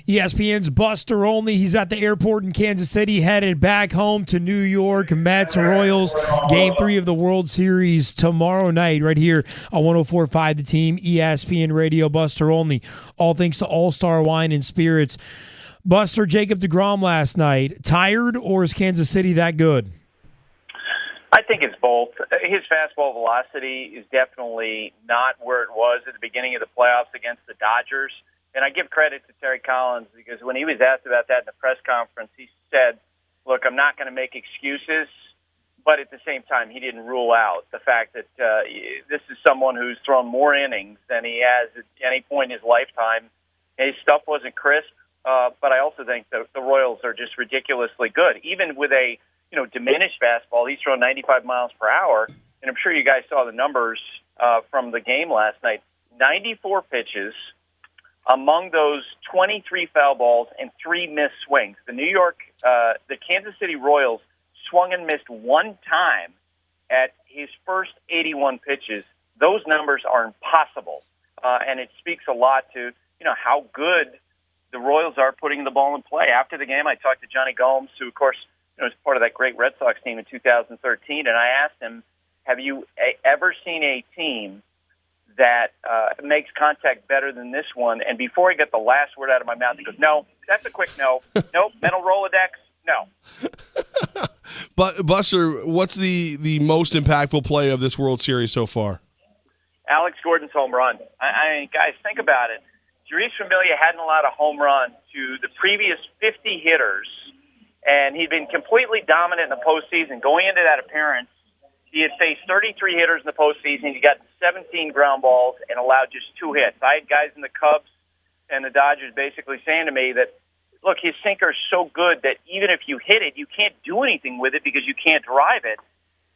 ESPN's Buster Olney. He's at the airport in Kansas City, headed back home to New York. Mets, Royals, Game 3 of the World Series tomorrow night right here on 104.5 The Team, ESPN Radio. Buster Olney, all thanks to All-Star Wine and Spirits. Buster, Jacob deGrom last night. Tired, or is Kansas City that good? I think it's both. His fastball velocity is definitely not where it was at the beginning of the playoffs against the Dodgers. And I give credit to Terry Collins because when he was asked about that in the press conference, he said, look, I'm not going to make excuses, but at the same time, he didn't rule out the fact that this is someone who's thrown more innings than he has at any point in his lifetime. His stuff wasn't crisp, but I also think the Royals are just ridiculously good. Even with a diminished fastball, he's thrown 95 miles per hour, and I'm sure you guys saw the numbers from the game last night. 94 pitches. Among those, 23 foul balls and 3 missed swings. The Kansas City Royals swung and missed one time at his first 81 pitches. Those numbers are impossible, and it speaks a lot to how good the Royals are putting the ball in play. After the game, I talked to Johnny Gomes, who, of course, was part of that great Red Sox team in 2013, and I asked him, have you ever seen a team that makes contact better than this one? And before I get the last word out of my mouth, he goes, no, that's a quick no. Nope, mental Rolodex, no. But Buster, what's the most impactful play of this World Series so far? Alex Gordon's home run. I mean, guys, think about it. Jeurys Familia hadn't allowed a home run to the previous 50 hitters, and he'd been completely dominant in the postseason. Going into that appearance, he had faced 33 hitters in the postseason. He got 17 ground balls and allowed just 2 hits. I had guys in the Cubs and the Dodgers basically saying to me that, look, his sinker is so good that even if you hit it, you can't do anything with it because you can't drive it.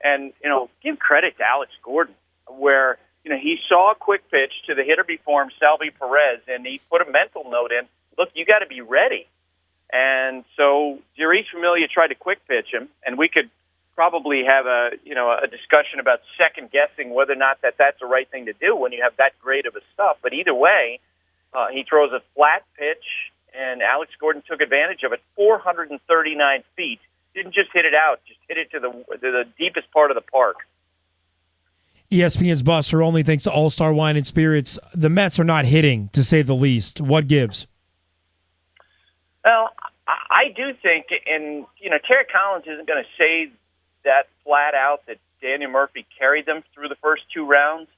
And, give credit to Alex Gordon, where, he saw a quick pitch to the hitter before him, Salvi Perez, and he put a mental note in, look, you got to be ready. And so Jeurys Familia tried to quick pitch him, and we could probably have a discussion about second guessing whether or not that's the right thing to do when you have that great of a stuff. But either way, he throws a flat pitch, and Alex Gordon took advantage of it. 439 feet, didn't just hit it out, just hit it to the deepest part of the park. ESPN's Buster Olney, thanks to All-Star Wine and Spirits. The Mets are not hitting, to say the least. What gives? Well, I do think, and Terry Collins isn't going to say that flat out that Daniel Murphy carried them through the first 2 rounds,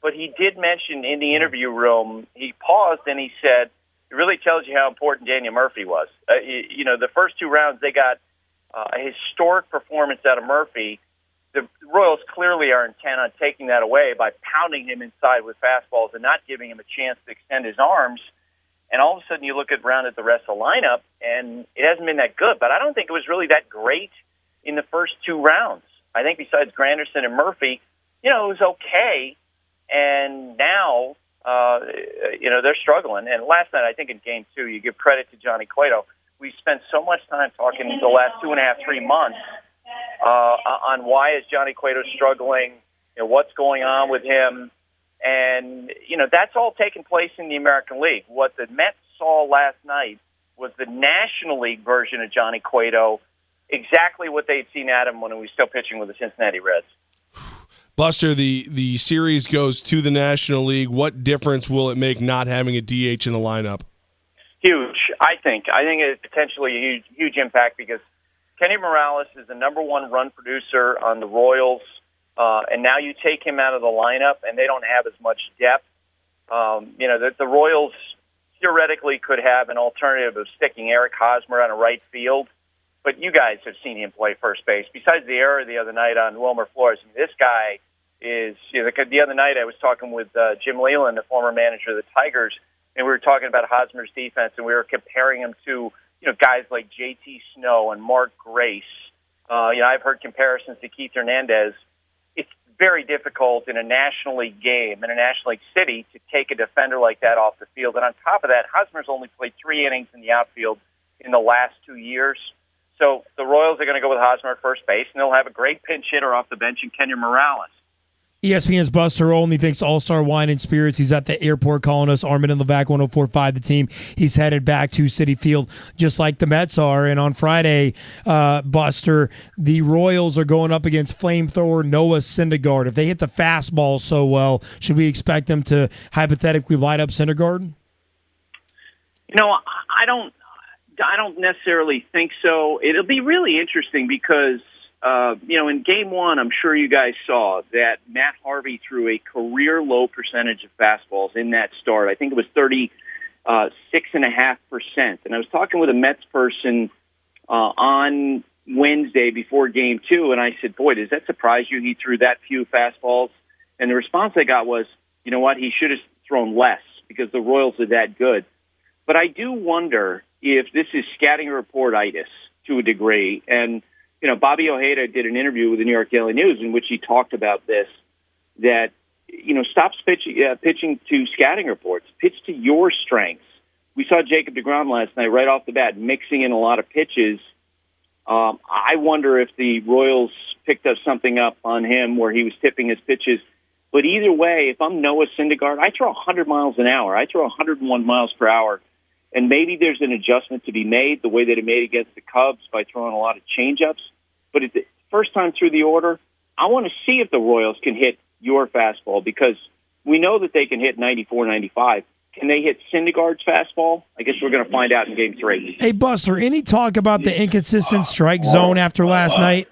but he did mention in the interview room, he paused and he said, it really tells you how important Daniel Murphy was. The first 2 rounds, they got a historic performance out of Murphy. The Royals clearly are intent on taking that away by pounding him inside with fastballs and not giving him a chance to extend his arms. And all of a sudden you look around at the rest of the lineup, and it hasn't been that good. But I don't think it was really that great in the first 2 rounds. I think besides Granderson and Murphy, it was okay. And now, they're struggling. And last night, I think in Game 2, you give credit to Johnny Cueto. We spent so much time talking the last 2.5, 3 months on why is Johnny Cueto struggling, what's going on with him. And, that's all taking place in the American League. What the Mets saw last night was the National League version of Johnny Cueto, exactly what they'd seen at him when he was still pitching with the Cincinnati Reds. Buster, the series goes to the National League. What difference will it make not having a DH in the lineup? Huge, I think. I think it's potentially a huge impact because Kenny Morales is the number 1 run producer on the Royals, and now you take him out of the lineup, and they don't have as much depth. The Royals theoretically could have an alternative of sticking Eric Hosmer on a right field, but you guys have seen him play first base. Besides the error the other night on Wilmer Flores, this guy is, the other night I was talking with Jim Leland, the former manager of the Tigers, and we were talking about Hosmer's defense, and we were comparing him to, guys like J.T. Snow and Mark Grace. I've heard comparisons to Keith Hernandez. It's very difficult in a National League game, in a National League city, to take a defender like that off the field. And on top of that, Hosmer's only played 3 innings in the outfield in the last 2 years. So the Royals are going to go with Hosmer at first base, and they'll have a great pinch hitter off the bench in Kenny Morales. ESPN's Buster Olney thinks All-Star Wine and Spirits. He's at the airport calling us. Armen and Levack, 104.5 the team. He's headed back to Citi Field just like the Mets are. And on Friday, Buster, the Royals are going up against flamethrower Noah Syndergaard. If they hit the fastball so well, should we expect them to hypothetically light up Syndergaard? I don't necessarily think so. It'll be really interesting because in Game 1, I'm sure you guys saw that Matt Harvey threw a career-low percentage of fastballs in that start. I think it was 36.5%. And I was talking with a Mets person on Wednesday before Game 2, and I said, boy, does that surprise you he threw that few fastballs? And the response I got was, you know what, he should have thrown less because the Royals are that good. But I do wonder if this is scouting reportitis to a degree. And Bobby Ojeda did an interview with the New York Daily News in which he talked about this, that, stop pitching to scouting reports. Pitch to your strengths. We saw Jacob deGrom last night right off the bat mixing in a lot of pitches. I wonder if the Royals picked up something up on him where he was tipping his pitches. But either way, if I'm Noah Syndergaard, I throw 100 miles an hour. I throw 101 miles per hour. And maybe there's an adjustment to be made the way that it made against the Cubs by throwing a lot of changeups. But at the first time through the order, I want to see if the Royals can hit your fastball because we know that they can hit 94, 95. Can they hit Syndergaard's fastball? I guess we're going to find out in Game 3. Hey, Buster, any talk about the inconsistent strike zone after last night?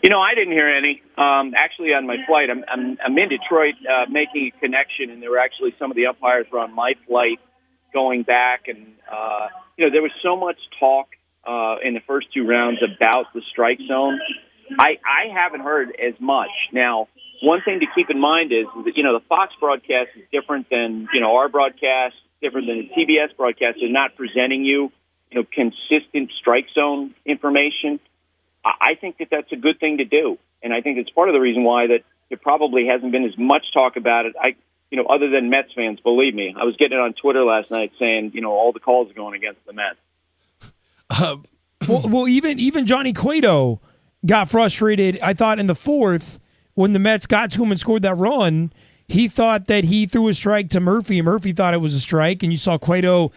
I didn't hear any. Actually, on my flight, I'm in Detroit making a connection, and there were actually some of the umpires were on my flight going back. And, there was so much talk in the first two rounds about the strike zone. I haven't heard as much. Now, one thing to keep in mind is that, the Fox broadcast is different than, our broadcast, different than the TBS broadcast. They're not presenting you, consistent strike zone information. I think that that's a good thing to do. And I think it's part of the reason why that there probably hasn't been as much talk about it. Other than Mets fans, believe me. I was getting it on Twitter last night saying, all the calls are going against the Mets. Well, even Johnny Cueto got frustrated, I thought, in the fourth when the Mets got to him and scored that run. He thought that he threw a strike to Murphy, and Murphy thought it was a strike, and you saw Cueto,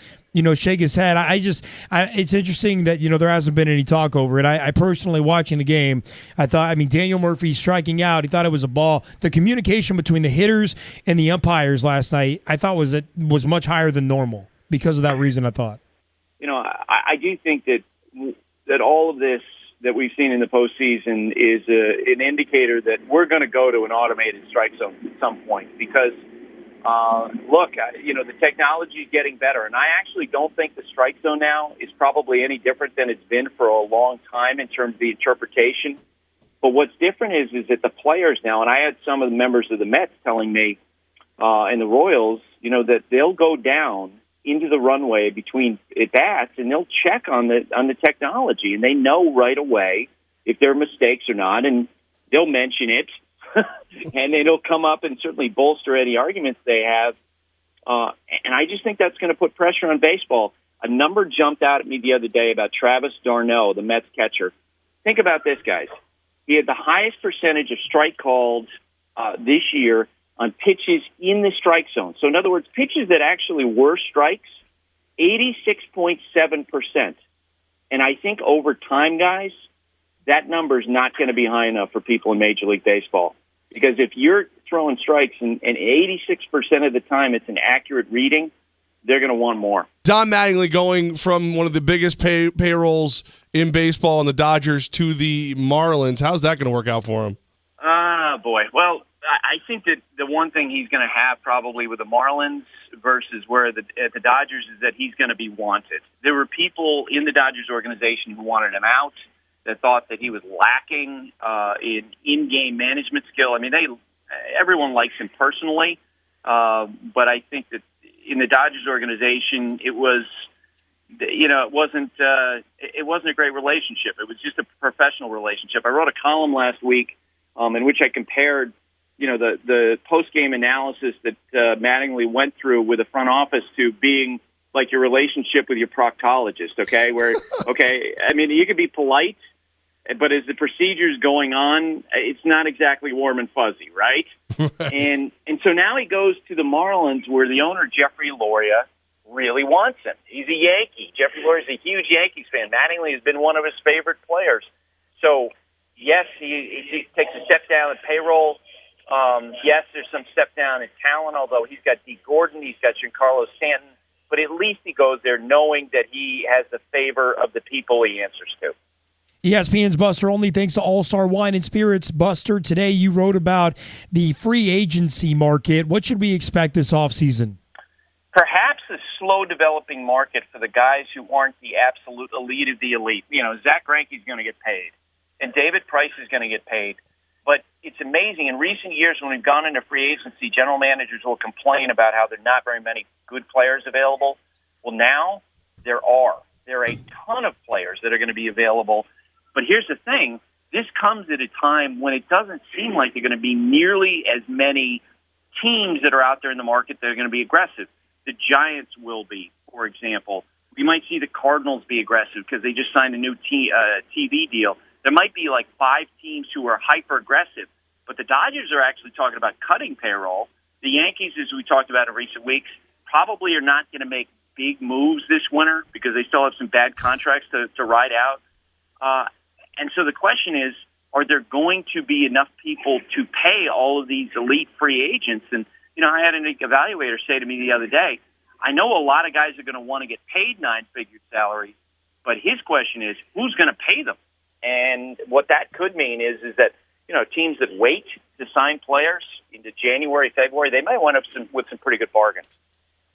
shake his head. It's interesting that, there hasn't been any talk over it. I personally, watching the game, Daniel Murphy striking out, he thought it was a ball. The communication between the hitters and the umpires last night, I thought was much higher than normal because of that reason, I thought. I do think that all of this that we've seen in the postseason is an indicator that we're going to go to an automated strike zone at some point because, the technology is getting better. And I actually don't think the strike zone now is probably any different than it's been for a long time in terms of the interpretation. But what's different is that the players now, and I had some of the members of the Mets telling me and the Royals, that they'll go down into the runway between at-bats, and they'll check on the technology, and they know right away if there are mistakes or not, and they'll mention it, and it'll come up and certainly bolster any arguments they have. And I just think that's going to put pressure on baseball. A number jumped out at me the other day about Travis d'Arnaud, the Mets catcher. Think about this, guys. He had the highest percentage of strike calls this year on pitches in the strike zone. So in other words, pitches that actually were strikes, 86.7%. And I think over time, guys, that number is not going to be high enough for people in Major League Baseball. Because if you're throwing strikes and 86% of the time it's an accurate reading, they're going to want more. Don Mattingly going from one of the biggest payrolls in baseball on the Dodgers to the Marlins. How's that going to work out for him? Boy. Well, I think that the one thing he's going to have probably with the Marlins versus at the Dodgers is that he's going to be wanted. There were people in the Dodgers organization who wanted him out, that thought that he was lacking in in-game management skill. Everyone likes him personally, but I think that in the Dodgers organization, it wasn't a great relationship. It was just a professional relationship. I wrote a column last week in which I compared the post-game analysis that Mattingly went through with the front office to being like your relationship with your proctologist, okay? Where, you can be polite, But as the procedure's going on, it's not exactly warm and fuzzy, right? Right. And so now he goes to the Marlins, where the owner, Jeffrey Loria, really wants him. He's a Yankee. Jeffrey Loria's a huge Yankees fan. Mattingly has been one of his favorite players. So, yes, he takes a step down in payroll. Yes, there's some step down in talent, although he's got D. Gordon, he's got Giancarlo Stanton. But at least he goes there knowing that he has the favor of the people he answers to. ESPN's Buster Olney, thanks to All-Star Wine and Spirits. Buster, today you wrote about the free agency market. What should we expect this offseason? Perhaps a slow developing market for the guys who aren't the absolute elite of the elite. You know, Zach Greinke's going to get paid, and David Price is going to get paid. But it's amazing. In recent years, when we've gone into free agency, general managers will complain about how there are not very many good players available. Well, now there are. There are a ton of players that are going to be available. But here's the thing. This comes at a time when it doesn't seem like there are going to be nearly as many teams that are out there in the market that are going to be aggressive. The Giants will be, for example. We might see the Cardinals be aggressive because they just signed a new TV deal. There might be like 5 teams who are hyper-aggressive, but the Dodgers are actually talking about cutting payroll. The Yankees, as we talked about in recent weeks, probably are not going to make big moves this winter because they still have some bad contracts to ride out. And so the question is, are there going to be enough people to pay all of these elite free agents? And, you know, I had an evaluator say to me the other day, I know a lot of guys are going to want to get paid 9-figure salaries, but his question is, who's going to pay them? And what that could mean is that, you know, teams that wait to sign players into January, February, they might wind up with some pretty good bargains.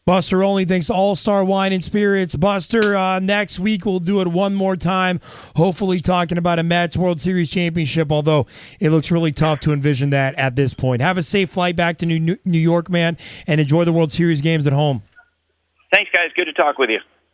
Buster Olney, thanks to All-Star Wine and Spirits. Buster, next week we'll do it one more time, hopefully talking about a Mets World Series championship, although it looks really tough to envision that at this point. Have a safe flight back to New York, man, and enjoy the World Series games at home. Thanks, guys. Good to talk with you.